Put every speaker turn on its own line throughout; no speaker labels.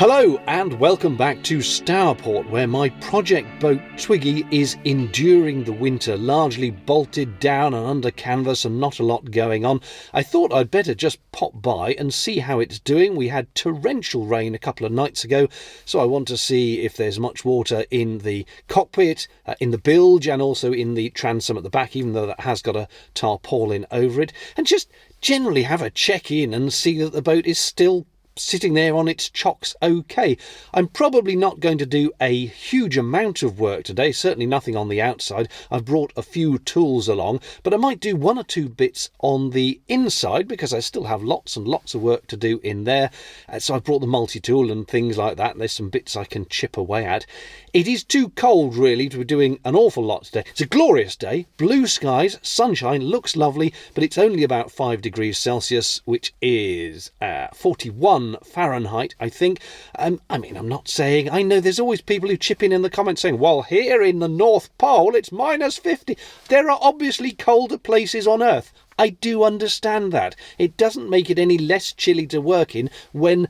Hello and welcome back to Stourport, where my project boat Twiggy is enduring the winter, largely bolted down and under canvas and not a lot going on. I thought I'd better just pop by and see how it's doing. We had torrential rain a couple of nights ago, so I want to see if there's much water in the cockpit, in the bilge, and also in the transom at the back, even though that has got a tarpaulin over it, and just generally have a check-in and see that the boat is still sitting there on its chocks okay. I'm probably not going to do a huge amount of work today, certainly nothing on the outside. I've brought a few tools along, but I might do one or two bits on the inside because I still have lots and lots of work to do in there. So I've brought the multi-tool and things like that. There's some bits I can chip away at. It is too cold really to be doing an awful lot today. It's a glorious day, blue skies, sunshine, looks lovely, but it's only about 5 degrees Celsius, which is 41 Fahrenheit, I think. I mean, I'm not saying, I know there's always people who chip in the comments saying, well, here in the North Pole, it's minus 50. There are obviously colder places on Earth. I do understand that. It doesn't make it any less chilly to work in when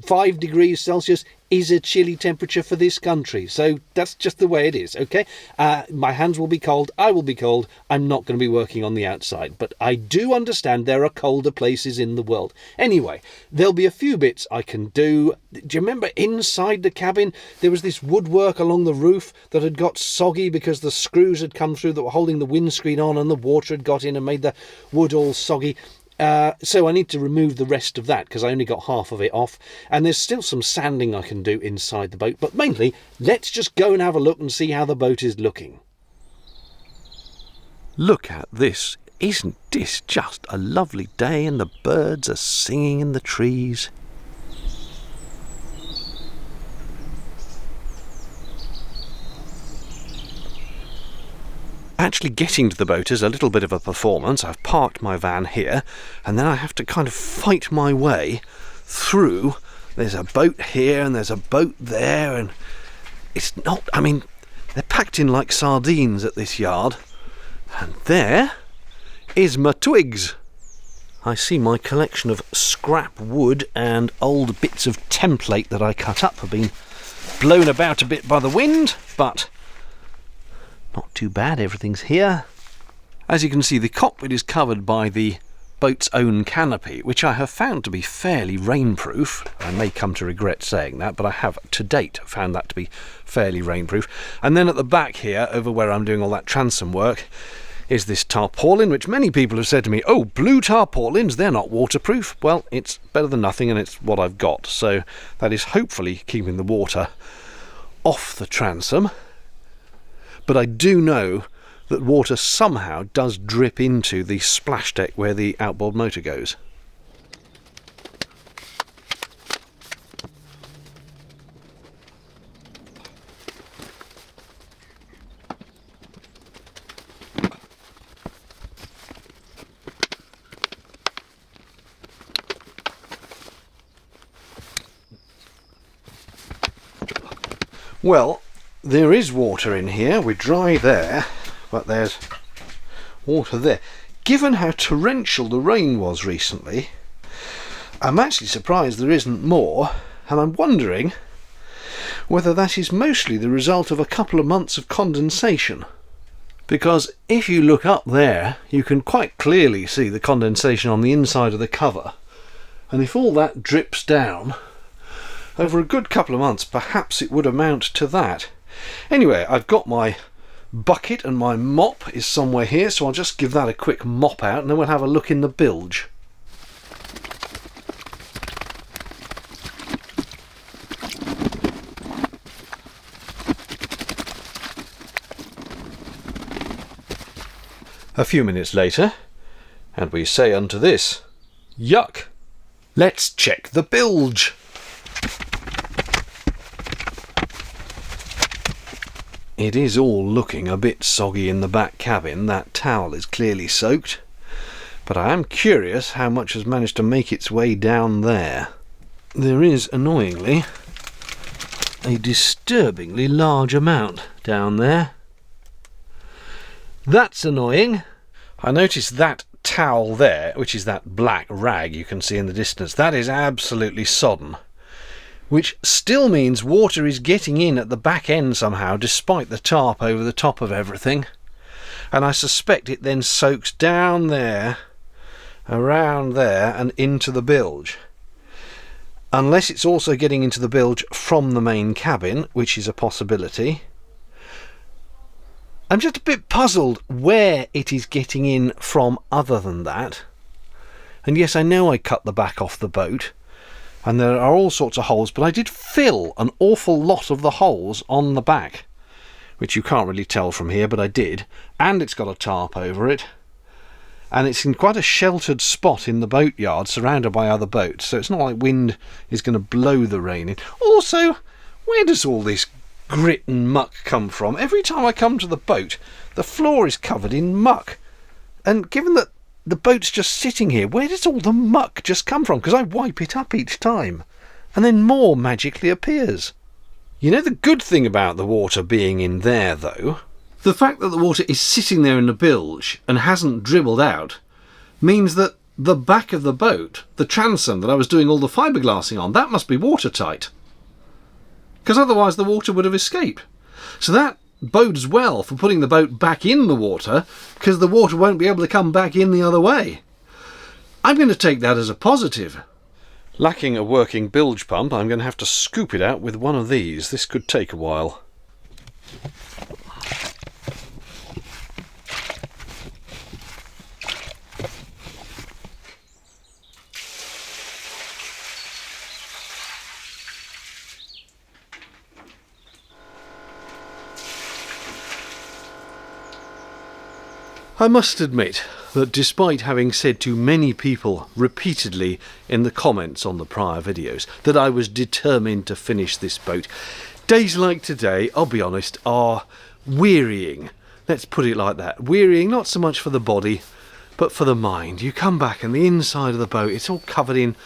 5 degrees Celsius is a chilly temperature for this country. So that's just the way it is, okay? My hands will be cold, I will be cold, I'm not going to be working on the outside, but I do understand there are colder places in the world. Anyway, there'll be a few bits I can do. Do you remember inside the cabin there was this woodwork along the roof that had got soggy because the screws had come through that were holding the windscreen on and the water had got in and made the wood all soggy? So I need to remove the rest of that because I only got half of it off, and there's still some sanding I can do inside the boat, but mainly let's just go and have a look and see how the boat is looking. Look at this. Isn't this just a lovely day, and the birds are singing in the trees? Actually getting to the boat is a little bit of a performance. I've parked my van here and then I have to kind of fight my way through. There's a boat here and there's a boat there, and it's not, I mean, they're packed in like sardines at this yard. And there is my twigs. I see my collection of scrap wood and old bits of template that I cut up have been blown about a bit by the wind, but not too bad, everything's here. As you can see, the cockpit is covered by the boat's own canopy, which I have found to be fairly rainproof. I may come to regret saying that, but I have to date found that to be fairly rainproof. And then at the back here, over where I'm doing all that transom work, is this tarpaulin, which many people have said to me, oh, blue tarpaulins, they're not waterproof. Well, it's better than nothing, and it's what I've got. So that is hopefully keeping the water off the transom. But I do know that water somehow does drip into the splash deck where the outboard motor goes. Well, there is water in here. We're dry there, but there's water there. Given how torrential the rain was recently, I'm actually surprised there isn't more, and I'm wondering whether that is mostly the result of a couple of months of condensation. Because if you look up there, you can quite clearly see the condensation on the inside of the cover, and if all that drips down over a good couple of months, perhaps it would amount to that. Anyway, I've got my bucket and my mop is somewhere here, so I'll just give that a quick mop out and then we'll have a look in the bilge. A few minutes later, and we say unto this, yuck! Let's check the bilge! It is all looking a bit soggy in the back cabin. That towel is clearly soaked, but I am curious how much has managed to make its way down there. There is, annoyingly, a disturbingly large amount down there. That's annoying. I noticed that towel there, which is that black rag you can see in the distance, that is absolutely sodden. which still means water is getting in at the back end somehow, despite the tarp over the top of everything. And I suspect it then soaks down there, around there, and into the bilge. Unless it's also getting into the bilge from the main cabin, which is a possibility. I'm just a bit puzzled where it is getting in from other than that. And yes, I know I cut the back off the boat, and there are all sorts of holes, but I did fill an awful lot of the holes on the back, which you can't really tell from here, but I did. And it's got a tarp over it. And it's in quite a sheltered spot in the boatyard, surrounded by other boats, so it's not like wind is going to blow the rain in. Also, where does all this grit and muck come from? Every time I come to the boat, the floor is covered in muck. And given that the boat's just sitting here, where does all the muck just come from? Because I wipe it up each time, and then more magically appears. You know the good thing about the water being in there, though? The fact that the water is sitting there in the bilge and hasn't dribbled out means that the back of the boat, the transom that I was doing all the fiberglassing on, that must be watertight. Because otherwise the water would have escaped. So that bodes well for putting the boat back in the water, because the water won't be able to come back in the other way. I'm going to take that as a positive. Lacking a working bilge pump, I'm going to have to scoop it out with one of these. This could take a while. I must admit that despite having said to many people repeatedly in the comments on the prior videos that I was determined to finish this boat, days like today, I'll be honest, are wearying. Let's put it like that. Wearying not so much for the body, but for the mind. You come back and the inside of the boat, it's all covered in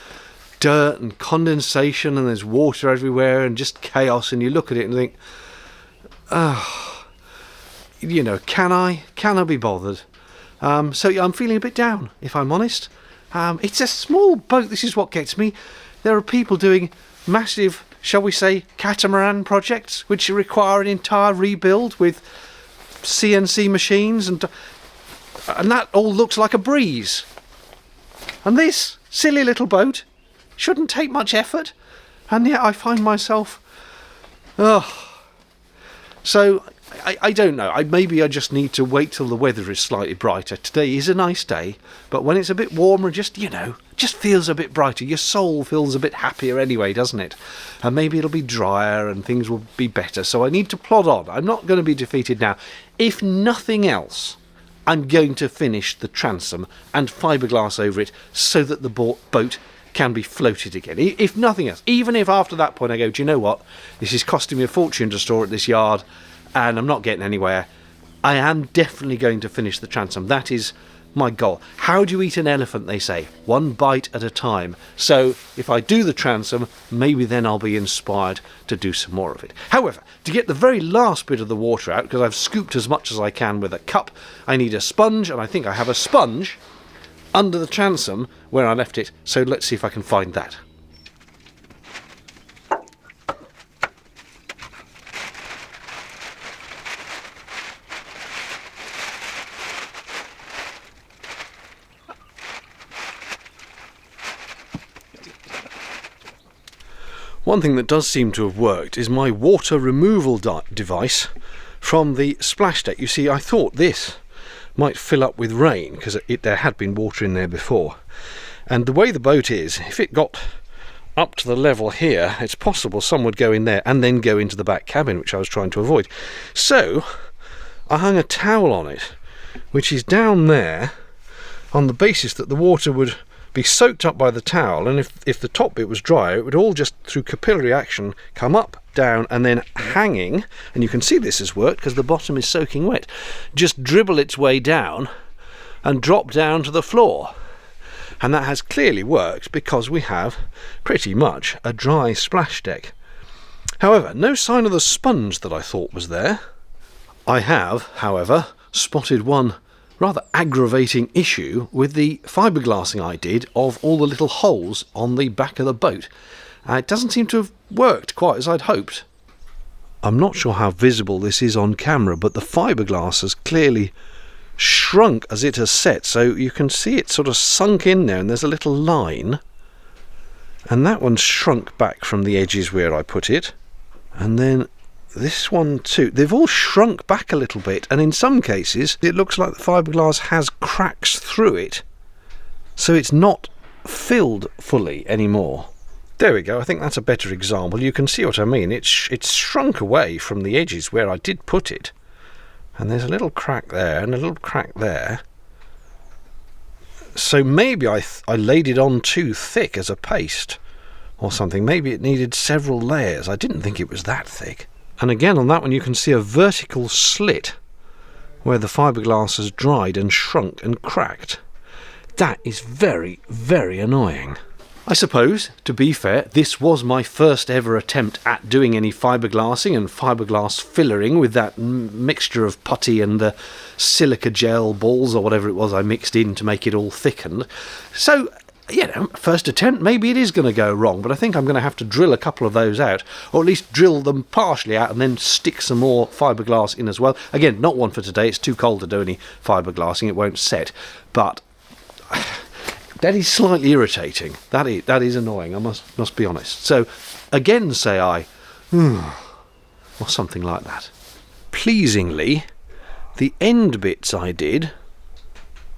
dirt and condensation, and there's water everywhere and just chaos, and you look at it and think, you know, can I be bothered? So I'm feeling a bit down, if I'm honest. It's a small boat, this is what gets me. There are people doing massive, shall we say, catamaran projects, which require an entire rebuild with CNC machines, and that all looks like a breeze. And this silly little boat shouldn't take much effort, and yet I find myself... So... I don't know. Maybe I just need to wait till the weather is slightly brighter. Today is a nice day, but when it's a bit warmer, just feels a bit brighter. Your soul feels a bit happier anyway, doesn't it? And maybe it'll be drier and things will be better. So I need to plod on. I'm not going to be defeated now. If nothing else, I'm going to finish the transom and fiberglass over it so that the boat can be floated again. If nothing else, even if after that point I go, do you know what? This is costing me a fortune to store at this yard, and I'm not getting anywhere. I am definitely going to finish the transom. That is my goal. How do you eat an elephant, they say? One bite at a time. So if I do the transom, maybe then I'll be inspired to do some more of it. However, to get the very last bit of the water out, because I've scooped as much as I can with a cup, I need a sponge, and I think I have a sponge under the transom where I left it. So let's see if I can find that. One thing that does seem to have worked is my water removal device from the splash deck. You see, I thought this might fill up with rain because there had been water in there before. And the way the boat is, if it got up to the level here, it's possible some would go in there and then go into the back cabin, which I was trying to avoid. So I hung a towel on it, which is down there, on the basis that the water would be soaked up by the towel, and if the top bit was dry, it would all just through capillary action come up, down, and then hanging, and you can see this has worked because the bottom is soaking wet, just dribble its way down and drop down to the floor. And that has clearly worked because we have pretty much a dry splash deck. However, no sign of the sponge that I thought was there. I have, however, spotted one rather aggravating issue with the fiberglassing I did of all the little holes on the back of the boat. It doesn't seem to have worked quite as I'd hoped. I'm not sure how visible this is on camera, but the fiberglass has clearly shrunk as it has set, so you can see it sort of sunk in there, and there's a little line, and that one's shrunk back from the edges where I put it, and then this one too. They've all shrunk back a little bit, and in some cases it looks like the fiberglass has cracks through it, so it's not filled fully anymore. There we go. I think that's a better example. You can see what I mean. It's shrunk away from the edges where I did put it, and there's a little crack there and a little crack there. So maybe I laid it on too thick as a paste or something. Maybe it needed several layers. I didn't think it was that thick. And again on that one you can see a vertical slit where the fiberglass has dried and shrunk and cracked. That is very, very annoying. I suppose, to be fair, this was my first ever attempt at doing any fiberglassing and fiberglass fillering with that mixture of putty and the silica gel balls or whatever it was I mixed in to make it all thickened. So, you know, first attempt, maybe it is going to go wrong, but I think I'm going to have to drill a couple of those out, or at least drill them partially out and then stick some more fiberglass in as well. Again, not one for today, it's too cold to do any fiberglassing, it won't set, but that is slightly irritating. That is annoying, I must be honest. So, again say I, or something like that. Pleasingly, the end bits I did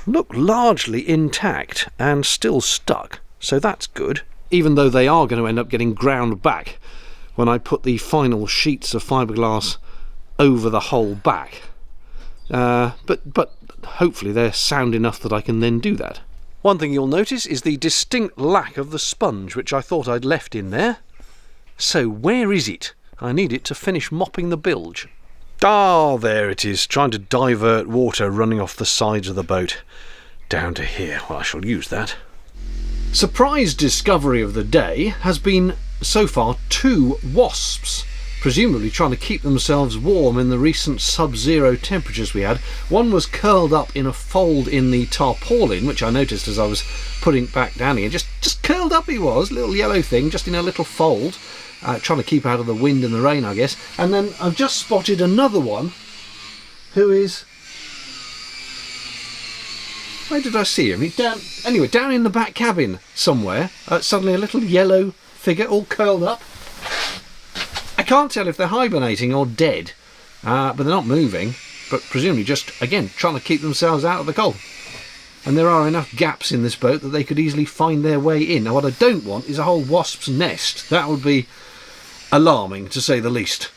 look largely intact and still stuck, so that's good, even though they are going to end up getting ground back when I put the final sheets of fiberglass over the whole back. But hopefully they're sound enough that I can then do that. One thing you'll notice is the distinct lack of the sponge, which I thought I'd left in there. So where is it? I need it to finish mopping the bilge. Ah, there it is, trying to divert water running off the sides of the boat down to here. Well, I shall use that. Surprise discovery of the day has been, so far, 2 wasps, presumably trying to keep themselves warm in the recent sub-zero temperatures we had. One was curled up in a fold in the tarpaulin, which I noticed as I was putting it back down here. Just curled up he was, little yellow thing, just in a little fold, trying to keep out of the wind and the rain, I guess. And then I've just spotted another one who is... Where did I see him? He's down in the back cabin somewhere. Suddenly a little yellow figure all curled up. I can't tell if they're hibernating or dead, but they're not moving, but presumably just, again, trying to keep themselves out of the cold. And there are enough gaps in this boat that they could easily find their way in. Now, what I don't want is a whole wasp's nest. That would be alarming, to say the least.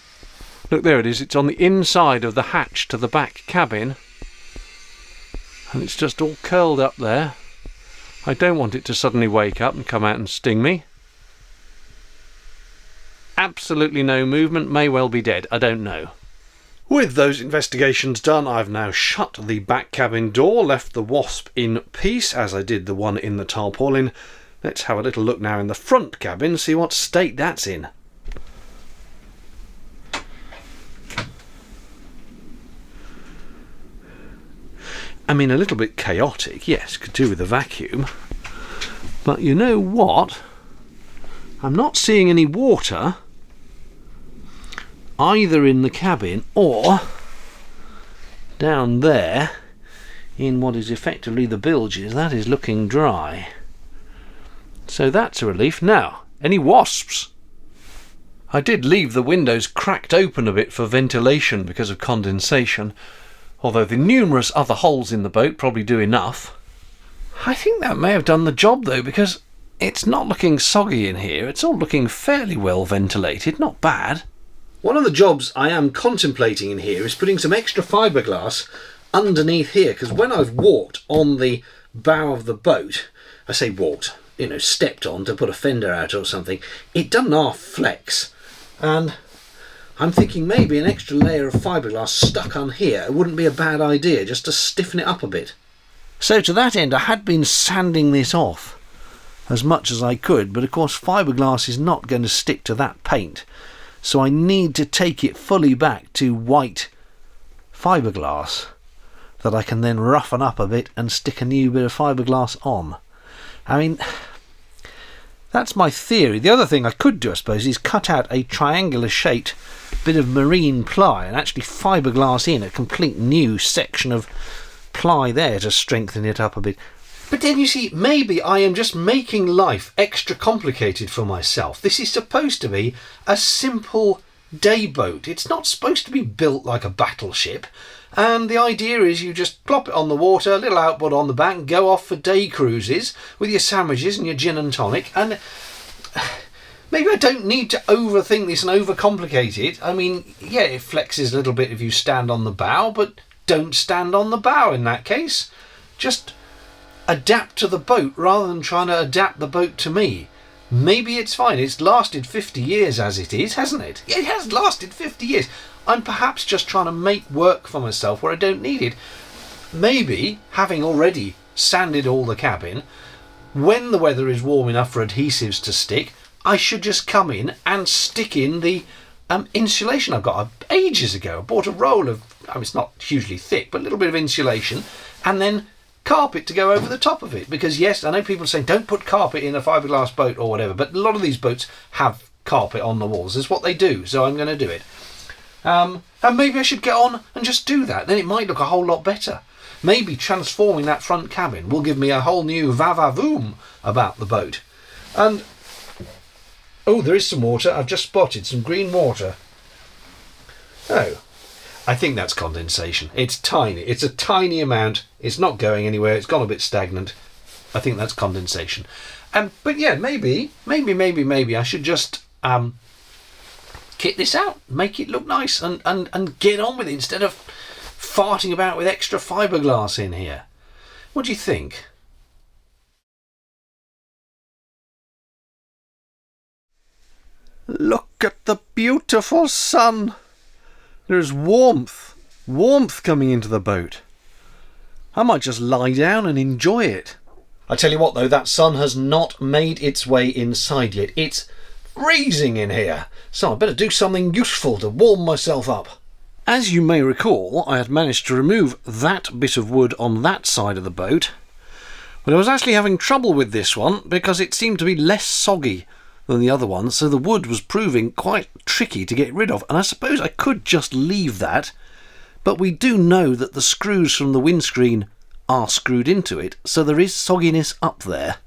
Look, there it is. It's on the inside of the hatch to the back cabin, and it's just all curled up there. I don't want it to suddenly wake up and come out and sting me. Absolutely no movement, may well be dead, I don't know. With those investigations done, I've now shut the back cabin door, left the wasp in peace, as I did the one in the tarpaulin. Let's have a little look now in the front cabin, see what state that's in. I mean, a little bit chaotic, yes, could do with a vacuum. But you know what? I'm not seeing any water either in the cabin or down there in what is effectively the bilges. That is looking dry. So that's a relief. Now, any wasps? I did leave the windows cracked open a bit for ventilation because of condensation, although the numerous other holes in the boat probably do enough. I think that may have done the job though, because it's not looking soggy in here. It's all looking fairly well ventilated, not bad. One of the jobs I am contemplating in here is putting some extra fiberglass underneath here, because when I've walked on the bow of the boat, I say walked, you know, stepped on to put a fender out or something, it doesn't half flex. And I'm thinking maybe an extra layer of fiberglass stuck on here wouldn't be a bad idea, just to stiffen it up a bit. So to that end, I had been sanding this off as much as I could, but of course fiberglass is not going to stick to that paint, so I need to take it fully back to white fiberglass that I can then roughen up a bit and stick a new bit of fiberglass on. I mean, That's my theory. The other thing I could do, I suppose, is cut out a triangular shaped bit of marine ply and actually fiberglass in a complete new section of ply there to strengthen it up a bit. But then you see, maybe I am just making life extra complicated for myself. This is supposed to be a simple day boat. It's not supposed to be built like a battleship. And the idea is you just plop it on the water, a little outboard on the back, and go off for day cruises with your sandwiches and your gin and tonic. And maybe I don't need to overthink this and overcomplicate it. I mean, yeah, it flexes a little bit if you stand on the bow, but don't stand on the bow in that case. Just adapt to the boat rather than trying to adapt the boat to me. Maybe it's fine. It's lasted 50 years as it is, hasn't it? It has lasted 50 years. I'm perhaps just trying to make work for myself where I don't need it. Maybe, having already sanded all the cabin, when the weather is warm enough for adhesives to stick, I should just come in and stick in the insulation I've got. Ages ago, I bought a roll of, it's not hugely thick, but a little bit of insulation, and then carpet to go over the top of it. Because yes, I know people saying don't put carpet in a fiberglass boat or whatever, but a lot of these boats have carpet on the walls. That's what they do, so I'm going to do it. And maybe I should get on and just do that. Then it might look a whole lot better. Maybe transforming that front cabin will give me a whole new va-va-voom about the boat. And oh, there is some water. I've just spotted some green water. Oh, I think that's condensation. It's tiny. It's a tiny amount. It's not going anywhere. It's gone a bit stagnant. I think that's condensation. But yeah, maybe I should just kit this out, make it look nice, and get on with it instead of farting about with extra fiberglass in here. What do you think? Look at the beautiful sun. There's warmth coming into the boat. I might just lie down and enjoy it. I tell you what though, that sun has not made its way inside yet. It's freezing in here, so I better do something useful to warm myself up. As you may recall, I had managed to remove that bit of wood on that side of the boat, but I was actually having trouble with this one because it seemed to be less soggy than the other one, so the wood was proving quite tricky to get rid of, and I suppose I could just leave that, but we do know that the screws from the windscreen are screwed into it, so there is sogginess up there.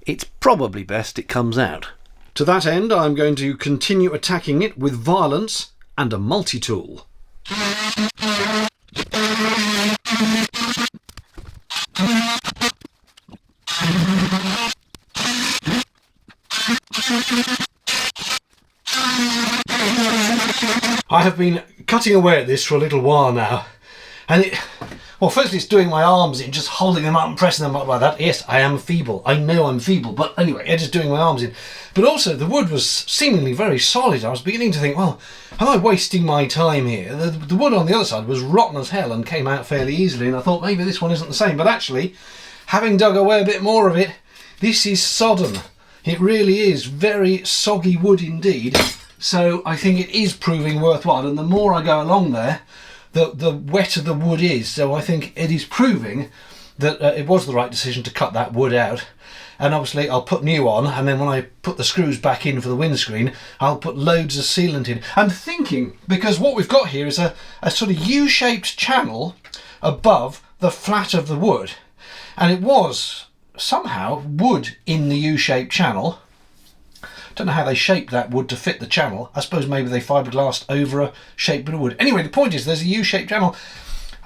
It's probably best it comes out. To that end, I'm going to continue attacking it with violence and a multi-tool. I have been cutting away at this for a little while now, and firstly it's doing my arms in, just holding them up and pressing them up like that. Yes, I am feeble. I know I'm feeble, but anyway, it is doing my arms in. But also the wood was seemingly very solid. I was beginning to think, well, am I wasting my time here? The wood on the other side was rotten as hell and came out fairly easily, and I thought maybe this one isn't the same. But actually, having dug away a bit more of it, this is sodden. It really is very soggy wood indeed. So I think it is proving worthwhile, and the more I go along there, the wetter the wood is. So I think it is proving that it was the right decision to cut that wood out. And obviously I'll put new on, and then when I put the screws back in for the windscreen, I'll put loads of sealant in. I'm thinking, because what we've got here is a sort of U-shaped channel above the flat of the wood, and it was somehow wood in the U-shaped channel. Don't know how they shaped that wood to fit the channel. I suppose maybe they fiberglassed over a shaped bit of wood. Anyway, the point is there's a U-shaped channel.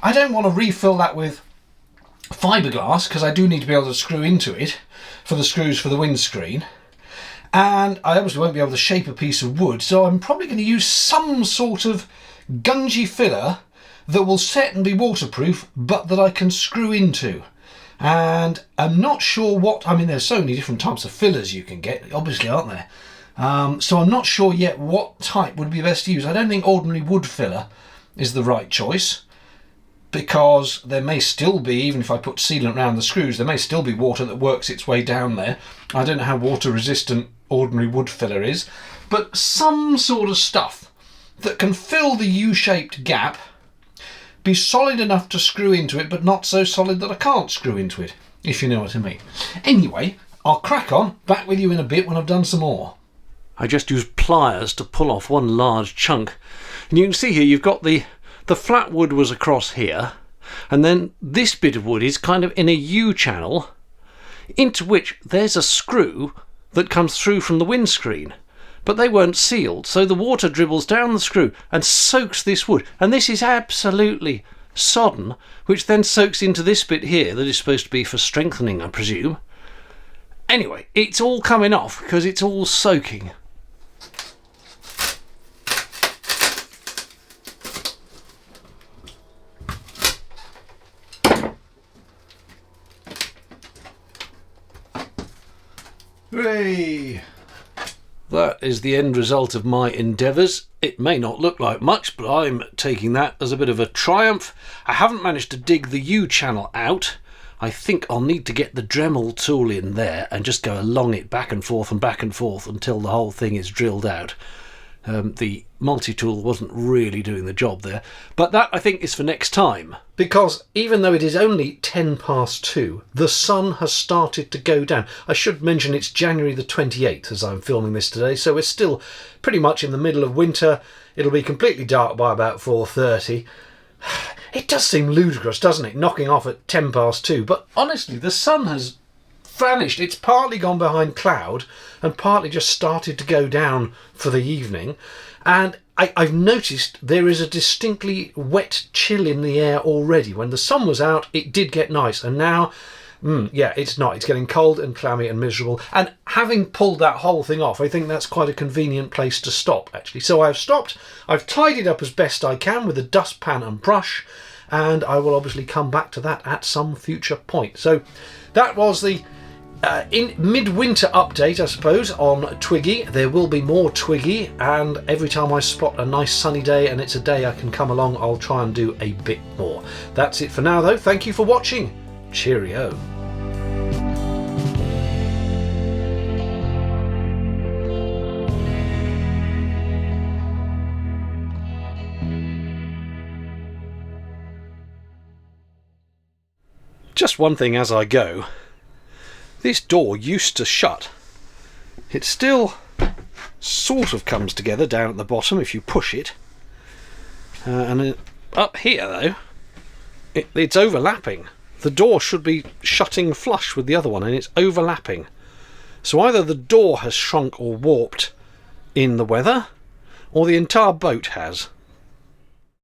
I don't want to refill that with fiberglass because I do need to be able to screw into it for the screws for the windscreen, and I obviously won't be able to shape a piece of wood, so I'm probably going to use some sort of gungy filler that will set and be waterproof but that I can screw into. And I'm not sure what, I mean there's so many different types of fillers you can get, obviously, aren't there? So I'm not sure yet what type would be best to use. I don't think ordinary wood filler is the right choice, because there may still be, even if I put sealant around the screws, there may still be water that works its way down there. I don't know how water resistant ordinary wood filler is, but some sort of stuff that can fill the U-shaped gap, be solid enough to screw into it, but not so solid that I can't screw into it, if you know what I mean. Anyway, I'll crack on. Back with you in a bit when I've done some more. I just used pliers to pull off one large chunk. And you can see here you've got the flat wood was across here. And then this bit of wood is kind of in a U-channel into which there's a screw that comes through from the windscreen. But they weren't sealed, so the water dribbles down the screw and soaks this wood. And this is absolutely sodden, which then soaks into this bit here that is supposed to be for strengthening, I presume. Anyway, it's all coming off because it's all soaking. Hooray! That is the end result of my endeavours. It may not look like much, but I'm taking that as a bit of a triumph. I haven't managed to dig the U-channel out. I think I'll need to get the Dremel tool in there and just go along it back and forth until the whole thing is drilled out. The multi-tool wasn't really doing the job there, but that I think is for next time, because even though it is only 2:10, the sun has started to go down. I should mention it's January the 28th as I'm filming this today, so we're still pretty much in the middle of winter. It'll be completely dark by about 4:30. It does seem ludicrous, doesn't it, knocking off at 2:10, but honestly the sun has vanished. It's partly gone behind cloud and partly just started to go down for the evening, and I've noticed there is a distinctly wet chill in the air already. When the sun was out it did get nice, and now yeah, it's not. It's getting cold and clammy and miserable, and having pulled that whole thing off, I think that's quite a convenient place to stop actually. So I've stopped, I've tidied up as best I can with a dustpan and brush, and I will obviously come back to that at some future point. So that was the in midwinter update, I suppose, on Twiggy. There will be more Twiggy, and every time I spot a nice sunny day and it's a day I can come along, I'll try and do a bit more. That's it for now though. Thank you for watching. Cheerio. Just one thing as I go. This door used to shut. It still sort of comes together down at the bottom if you push it. And up here though, it's overlapping. The door should be shutting flush with the other one and it's overlapping. So either the door has shrunk or warped in the weather, or the entire boat has.